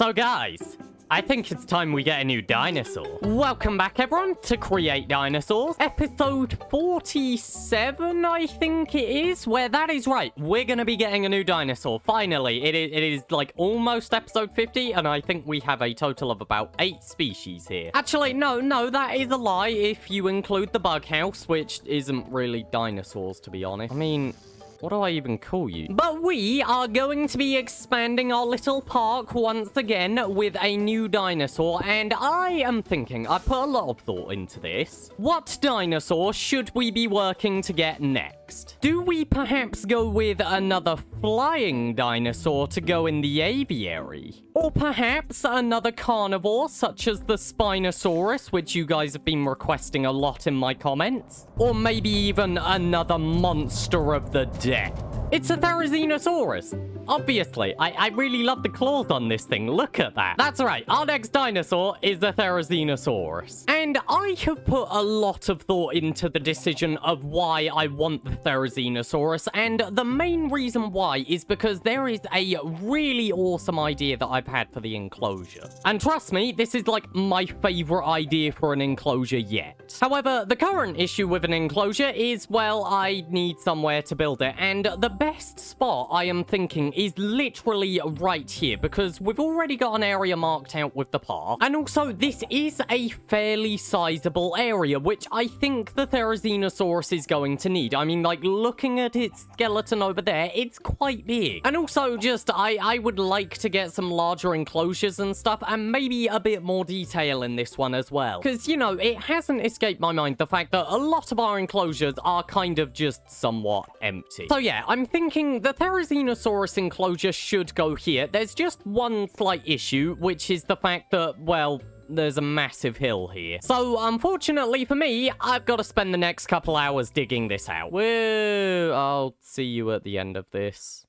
So guys, I think it's time we get a new dinosaur. Welcome back everyone to Create Dinosaurs, episode 47 I think it is, where that is right, we're gonna be getting a new dinosaur. Finally, it is like almost episode 50 and I think we have a total of about 8 species here. Actually, no, that is a lie if you include the bug house, which isn't really dinosaurs to be honest. I mean, what do I even call you? But we are going to be expanding our little park once again with a new dinosaur, and I am thinking, I put a lot of thought into this. What dinosaur should we be working to get next? Do we perhaps go with another flying dinosaur to go in the aviary? Or perhaps another carnivore such as the Spinosaurus, which you guys have been requesting a lot in my comments? Or maybe even another monster of the depth? It's a Therizinosaurus. Obviously, I really love the claws on this thing. Look at that. That's right. Our next dinosaur is the Therizinosaurus. And I have put a lot of thought into the decision of why I want the Therizinosaurus. And the main reason why is because there is a really awesome idea that I've had for the enclosure. And trust me, this is like my favorite idea for an enclosure yet. However, the current issue with an enclosure is, well, I need somewhere to build it. And the best spot I am thinking is literally right here, because we've already got an area marked out with the park, and also this is a fairly sizable area, which I think the Therizinosaurus is going to need. I mean, like, looking at its skeleton over there, it's quite big. And also, just, I would like to get some larger enclosures and stuff, and maybe a bit more detail in this one as well. Because, you know, it hasn't escaped my mind the fact that a lot of our enclosures are kind of just somewhat empty. So yeah, I'm thinking the Therizinosaurus enclosure should go here. There's just one slight issue, which is the fact that, well, there's a massive hill here. So, unfortunately for me, I've got to spend the next couple hours digging this out. Woo! I'll see you at the end of this.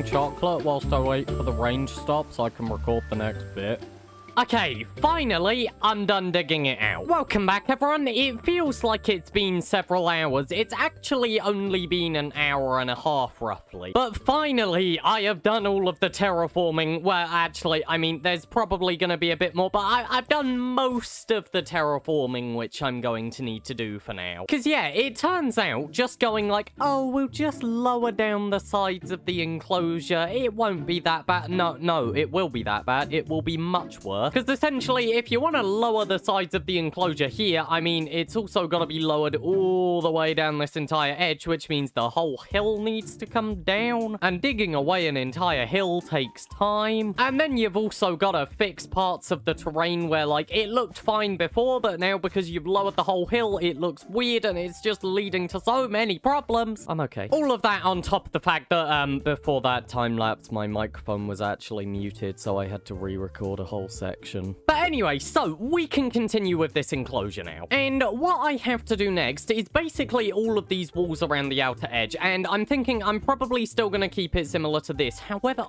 Chocolate whilst I wait for the rain to stop so I can record the next bit. Okay, finally, I'm done digging it out. Welcome back, everyone. It feels like it's been several hours. It's actually only been an hour and a half, roughly. But finally, I have done all of the terraforming. Well, actually, I mean, there's probably going to be a bit more, but I've done most of the terraforming, which I'm going to need to do for now. Because, yeah, it turns out just going like, oh, we'll just lower down the sides of the enclosure. It won't be that bad. No, it will be that bad. It will be much worse. Because essentially, if you want to lower the sides of the enclosure here, I mean, it's also got to be lowered all the way down this entire edge, which means the whole hill needs to come down. And digging away an entire hill takes time. And then you've also got to fix parts of the terrain where, like, it looked fine before, but now because you've lowered the whole hill, it looks weird and it's just leading to so many problems. I'm okay. All of that on top of the fact that, before that time lapse, my microphone was actually muted, so I had to re-record a whole section. But anyway, so we can continue with this enclosure now. And what I have to do next is basically all of these walls around the outer edge. And I'm thinking I'm probably still going to keep it similar to this. However,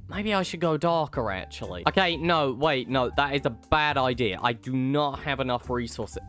maybe I should go darker, actually. Okay, no, wait, no, that is a bad idea. I do not have enough resources.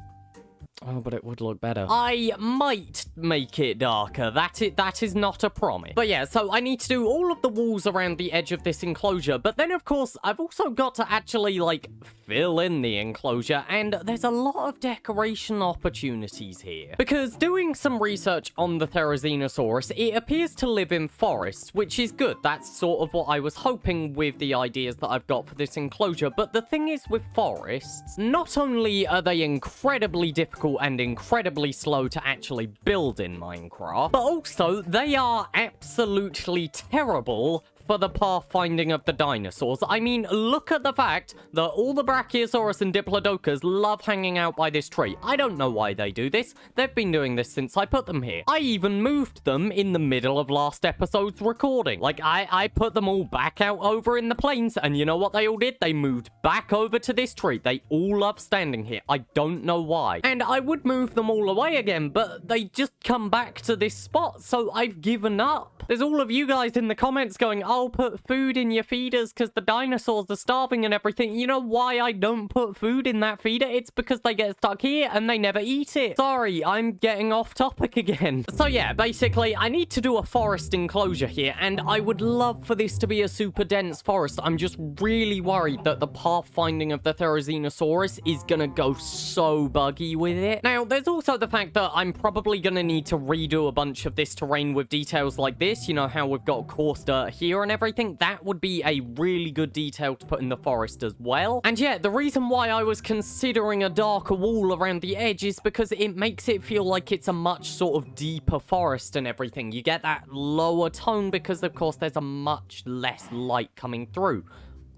Oh, but it would look better. I might make it darker. That is not a promise. But yeah, so I need to do all of the walls around the edge of this enclosure. But then, of course, I've also got to actually, like, fill in the enclosure. And there's a lot of decoration opportunities here. Because doing some research on the Therizinosaurus, it appears to live in forests, which is good. That's sort of what I was hoping with the ideas that I've got for this enclosure. But the thing is with forests, not only are they incredibly difficult and incredibly slow to actually build in Minecraft, but also they are absolutely terrible for the pathfinding of the dinosaurs. I mean, look at the fact that all the Brachiosaurus and Diplodocus love hanging out by this tree. I don't know why they do this. They've been doing this since I put them here. I even moved them in the middle of last episode's recording. Like, I put them all back out over in the plains, and you know what they all did? They moved back over to this tree. They all love standing here. I don't know why. And I would move them all away again, but they just come back to this spot, so I've given up. There's all of you guys in the comments going, "I'll put food in your feeders because the dinosaurs are starving and everything." You know why I don't put food in that feeder? It's because they get stuck here and they never eat it. Sorry, I'm getting off topic again. So yeah, basically, I need to do a forest enclosure here, and I would love for this to be a super dense forest. I'm just really worried that the pathfinding of the Therizinosaurus is gonna go so buggy with it. Now, there's also the fact that I'm probably gonna need to redo a bunch of this terrain with details like this. You know how we've got coarse dirt here and everything? That would be a really good detail to put in the forest as well. And yeah, the reason why I was considering a darker wall around the edge is because it makes it feel like it's a much sort of deeper forest and everything. You get that lower tone because, of course, there's a much less light coming through.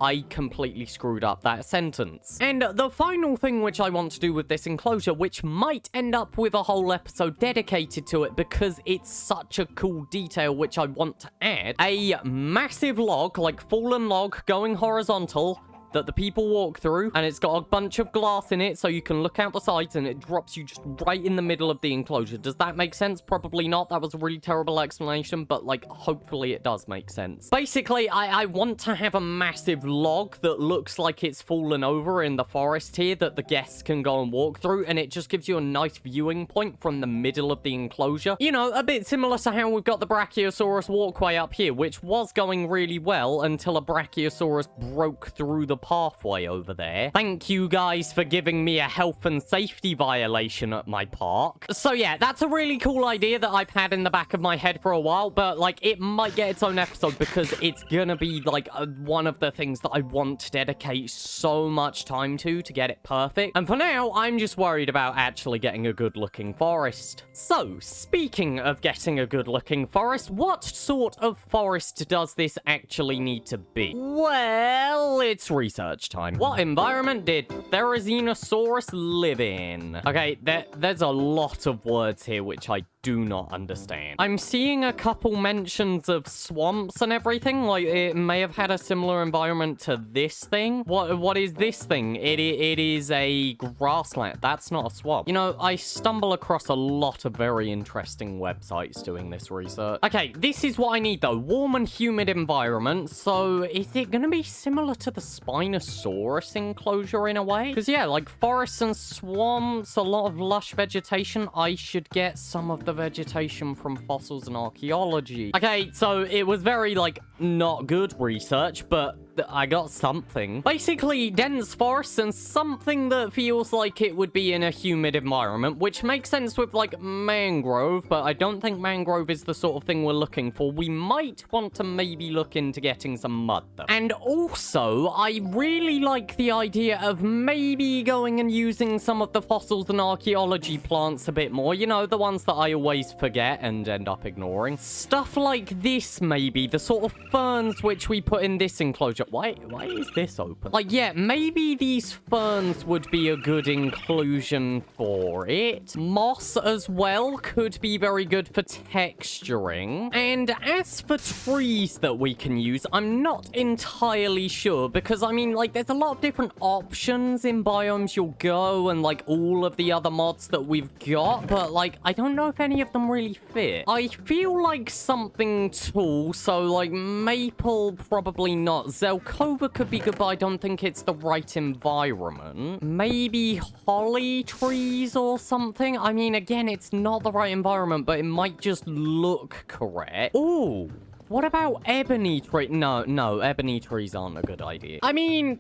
I completely screwed up that sentence. And the final thing which I want to do with this enclosure, which might end up with a whole episode dedicated to it because it's such a cool detail which I want to add, a massive log, like fallen log going horizontal, that the people walk through, and it's got a bunch of glass in it so you can look out the sides, and it drops you just right in the middle of the enclosure. Does that make sense? Probably not. That was a really terrible explanation, but like, hopefully it does make sense. Basically, I want to have a massive log that looks like it's fallen over in the forest here that the guests can go and walk through, and it just gives you a nice viewing point from the middle of the enclosure. You know, a bit similar to how we've got the Brachiosaurus walkway up here, which was going really well until a Brachiosaurus broke through the pathway over there. Thank you guys for giving me a health and safety violation at my park. So yeah, that's a really cool idea that I've had in the back of my head for a while, but like, it might get its own episode because it's gonna be like one of the things that I want to dedicate so much time to get it perfect. And for now, I'm just worried about actually getting a good looking forest. So speaking of getting a good looking forest, what sort of forest does this actually need to be? Well, it's research time. What environment did Therizinosaurus live in? Okay, there's a lot of words here which I do not understand. I'm seeing a couple mentions of swamps and everything. Like, it may have had a similar environment to this thing. What is this thing? It is a grassland. That's not a swamp. You know, I stumble across a lot of very interesting websites doing this research. Okay, this is what I need though. Warm and humid environment. So is it gonna be similar to the Spinosaurus enclosure in a way? Because yeah, like forests and swamps, a lot of lush vegetation. I should get some of the vegetation from fossils and archaeology. Okay, so it was very, like, not good research, but I got something. Basically, dense forests and something that feels like it would be in a humid environment, which makes sense with, like, mangrove, but I don't think mangrove is the sort of thing we're looking for. We might want to maybe look into getting some mud, though. And also, I really like the idea of maybe going and using some of the fossils and archaeology plants a bit more. You know, the ones that I always forget and end up ignoring. Stuff like this, maybe. The sort of ferns which we put in this enclosure. Why is this open? Like, yeah, maybe these ferns would be a good inclusion for it. Moss as well could be very good for texturing. And as for trees that we can use, I'm not entirely sure because, I mean, like, there's a lot of different options in Biomes You'll Go and, like, all of the other mods that we've got, but, like, I don't know if any of them really fit. I feel like something tall, so, like, maple, probably not. Zelkova could be good, but I don't think it's the right environment. Maybe holly trees or something? I mean, again, it's not the right environment, but it might just look correct. Ooh. What about ebony tree? No, ebony trees aren't a good idea. I mean,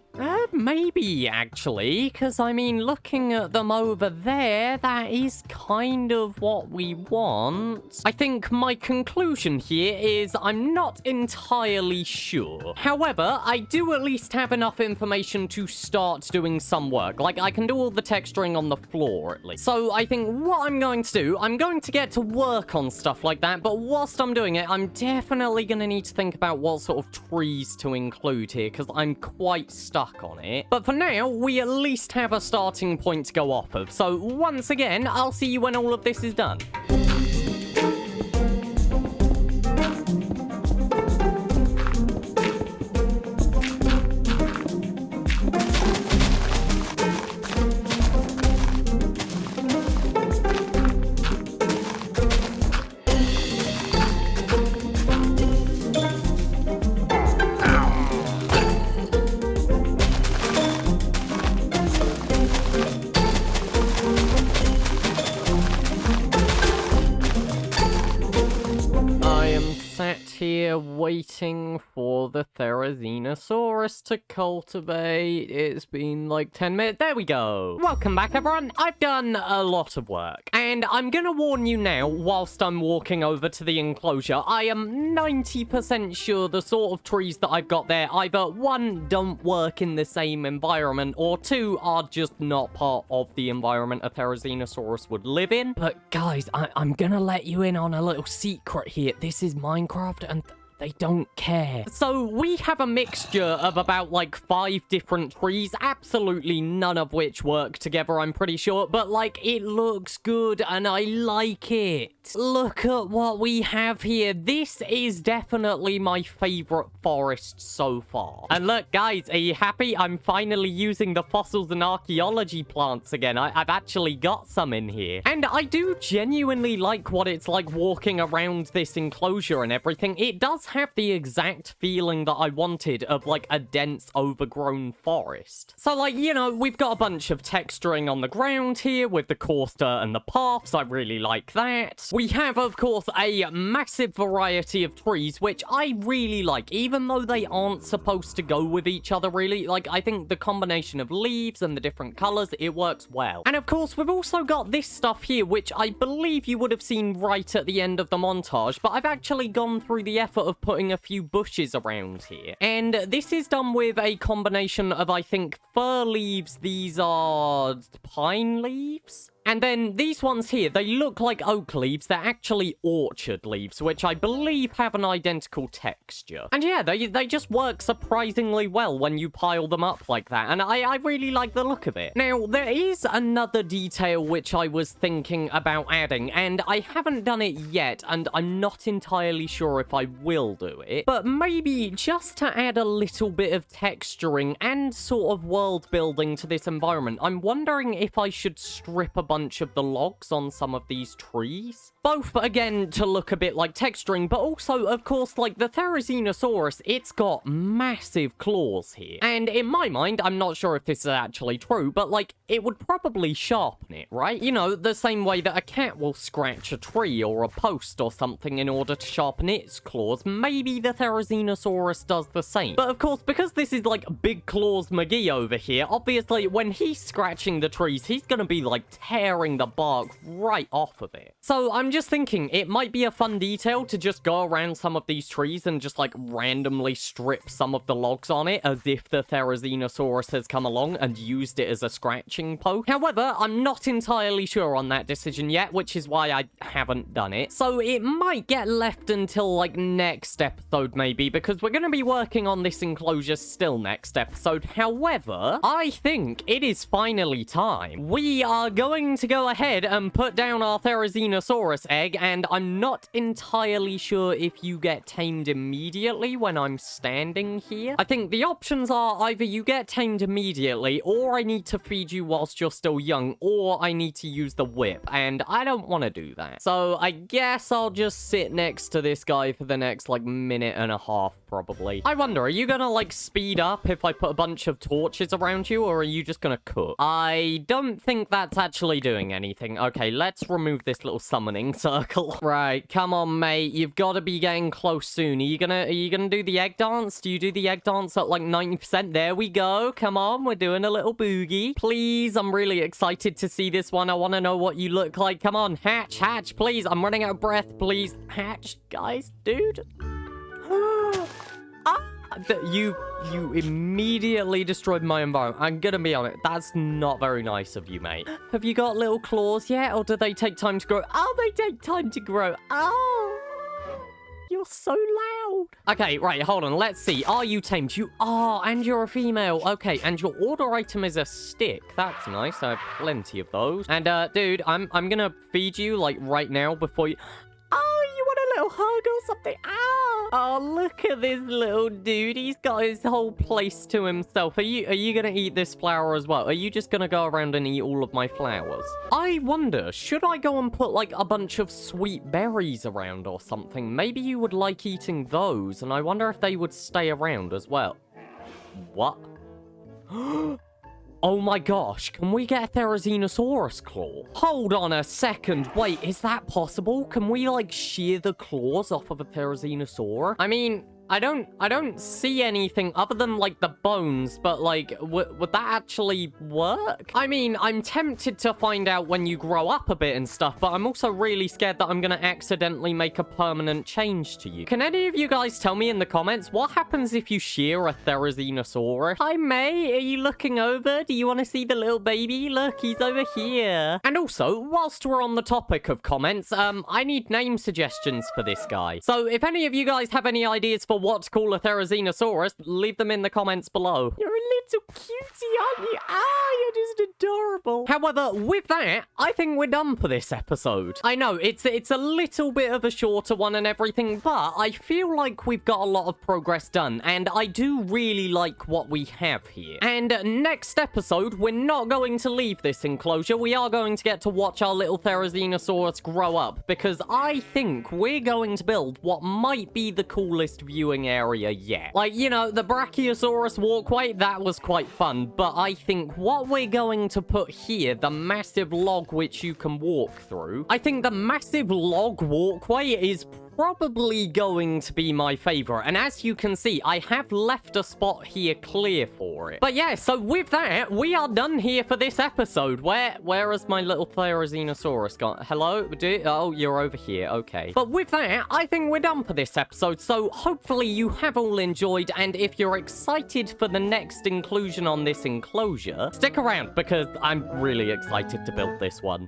maybe, actually, because, I mean, looking at them over there, that is kind of what we want. I think my conclusion here is I'm not entirely sure. However, I do at least have enough information to start doing some work. Like, I can do all the texturing on the floor, at least. So, I think what I'm going to do, I'm going to get to work on stuff like that, but whilst I'm doing it, I'm definitely really going to need to think about what sort of trees to include here, because I'm quite stuck on it. But for now, we at least have a starting point to go off of. So once again, I'll see you when all of this is done. Here waiting for the Therizinosaurus to cultivate. It's been like 10 minutes. There we go. Welcome back, everyone. I've done a lot of work, and I'm gonna warn you now, whilst I'm walking over to the enclosure, I am 90% sure the sort of trees that I've got there either, one, don't work in the same environment, or two, are just not part of the environment a Therizinosaurus would live in. But guys, I'm gonna let you in on a little secret here. This is Minecraft, and they don't care. So we have a mixture of about like 5 different trees, absolutely none of which work together, I'm pretty sure, but like it looks good and I like it. Look at what we have here. This is definitely my favorite forest so far. And look, guys, are you happy? I'm finally using the fossils and archaeology plants again. I've actually got some in here. And I do genuinely like what it's like walking around this enclosure and everything. It does have the exact feeling that I wanted of like a dense overgrown forest. So like, you know, we've got a bunch of texturing on the ground here with the coaster and the paths. I really like that. We have, of course, a massive variety of trees, which I really like, even though they aren't supposed to go with each other, really. Like, I think the combination of leaves and the different colors, it works well. And of course, we've also got this stuff here, which I believe you would have seen right at the end of the montage, but I've actually gone through the effort of putting a few bushes around here. And this is done with a combination of, I think, fir leaves. These are pine leaves? And then these ones here, they look like oak leaves. They're actually orchard leaves, which I believe have an identical texture. And yeah, they just work surprisingly well when you pile them up like that. And I really like the look of it. Now, there is another detail which I was thinking about adding, and I haven't done it yet, and I'm not entirely sure if I will do it. But maybe just to add a little bit of texturing and sort of world building to this environment, I'm wondering if I should strip a bunch of the logs on some of these trees. Both, again, to look a bit like texturing, but also, of course, like the Therizinosaurus, it's got massive claws here. And in my mind, I'm not sure if this is actually true, but like, it would probably sharpen it, right? You know, the same way that a cat will scratch a tree or a post or something in order to sharpen its claws. Maybe the Therizinosaurus does the same. But of course, because this is like Big Claws McGee over here, obviously, when he's scratching the trees, he's gonna be like tearing the bark right off of it. So I'm just thinking it might be a fun detail to just go around some of these trees and just like randomly strip some of the logs on it as if the Therizinosaurus has come along and used it as a scratching post. However, I'm not entirely sure on that decision yet, which is why I haven't done it. So it might get left until like next episode maybe, because we're going to be working on this enclosure still next episode. However, I think it is finally time. We are going to go ahead and put down our Therizinosaurus egg, and I'm not entirely sure if you get tamed immediately when I'm standing here. I think the options are either you get tamed immediately, or I need to feed you whilst you're still young, or I need to use the whip, and I don't want to do that. So I guess I'll just sit next to this guy for the next like minute and a half probably. I wonder, are you gonna like speed up if I put a bunch of torches around you, or are you just gonna cook? I don't think that's actually doing anything. Okay, let's remove this little summoning circle. Right, come on, mate. You've got to be getting close soon. Are you gonna do the egg dance? Do you do the egg dance at like 90%? There we go. Come on, we're doing a little boogie. Please, I'm really excited to see this one. I want to know what you look like. Come on, hatch, hatch, please. I'm running out of breath. Please, hatch, guys, dude. You immediately destroyed my environment. I'm gonna be honest, that's not very nice of you, mate. Have you got little claws yet, or do they take time to grow? Oh, they take time to grow. Oh, you're so loud. Okay, right, hold on. Let's see. Are you tamed? You are, and you're a female. Okay, and your order item is a stick. That's nice. I have plenty of those. And, dude, I'm gonna feed you, like, right now before you... Oh, you want a little hug or something? Ah! Oh, look at this little dude. He's got his whole place to himself. Are you gonna eat this flower as well? Are you just gonna go around and eat all of my flowers? I wonder, should I go and put, like, a bunch of sweet berries around or something? Maybe you would like eating those, and I wonder if they would stay around as well. What? Oh my gosh, can we get a Therizinosaurus claw? Hold on a second. Wait, is that possible? Can we, like, shear the claws off of a Therizinosaur? I mean, I don't see anything other than, like, the bones, but, like, would that actually work? I mean, I'm tempted to find out when you grow up a bit and stuff, but I'm also really scared that I'm gonna accidentally make a permanent change to you. Can any of you guys tell me in the comments what happens if you shear a Therizinosaurus? Hi, May, are you looking over? Do you want to see the little baby? Look, he's over here. And also, whilst we're on the topic of comments, I need name suggestions for this guy. So if any of you guys have any ideas for what to call a Therizinosaurus, leave them in the comments below. You're a little cutie, aren't you? Ah, you're just adorable. However, with that, I think we're done for this episode. I know, it's a little bit of a shorter one and everything, but I feel like we've got a lot of progress done, and I do really like what we have here. And next episode, we're not going to leave this enclosure. We are going to get to watch our little Therizinosaurus grow up, because I think we're going to build what might be the coolest viewing area yet. Like, you know, the Brachiosaurus walkway, that was quite fun, but I think what we're going to put here, the massive log which you can walk through, I think the massive log walkway is probably going to be my favorite. And as you can see, I have left a spot here clear for it. But yeah, so with that, we are done here for this episode. Where has my little Therizinosaurus gone? Hello? Oh, you're over here. Okay. But with that, I think we're done for this episode. So hopefully you have all enjoyed. And if you're excited for the next inclusion on this enclosure, stick around because I'm really excited to build this one.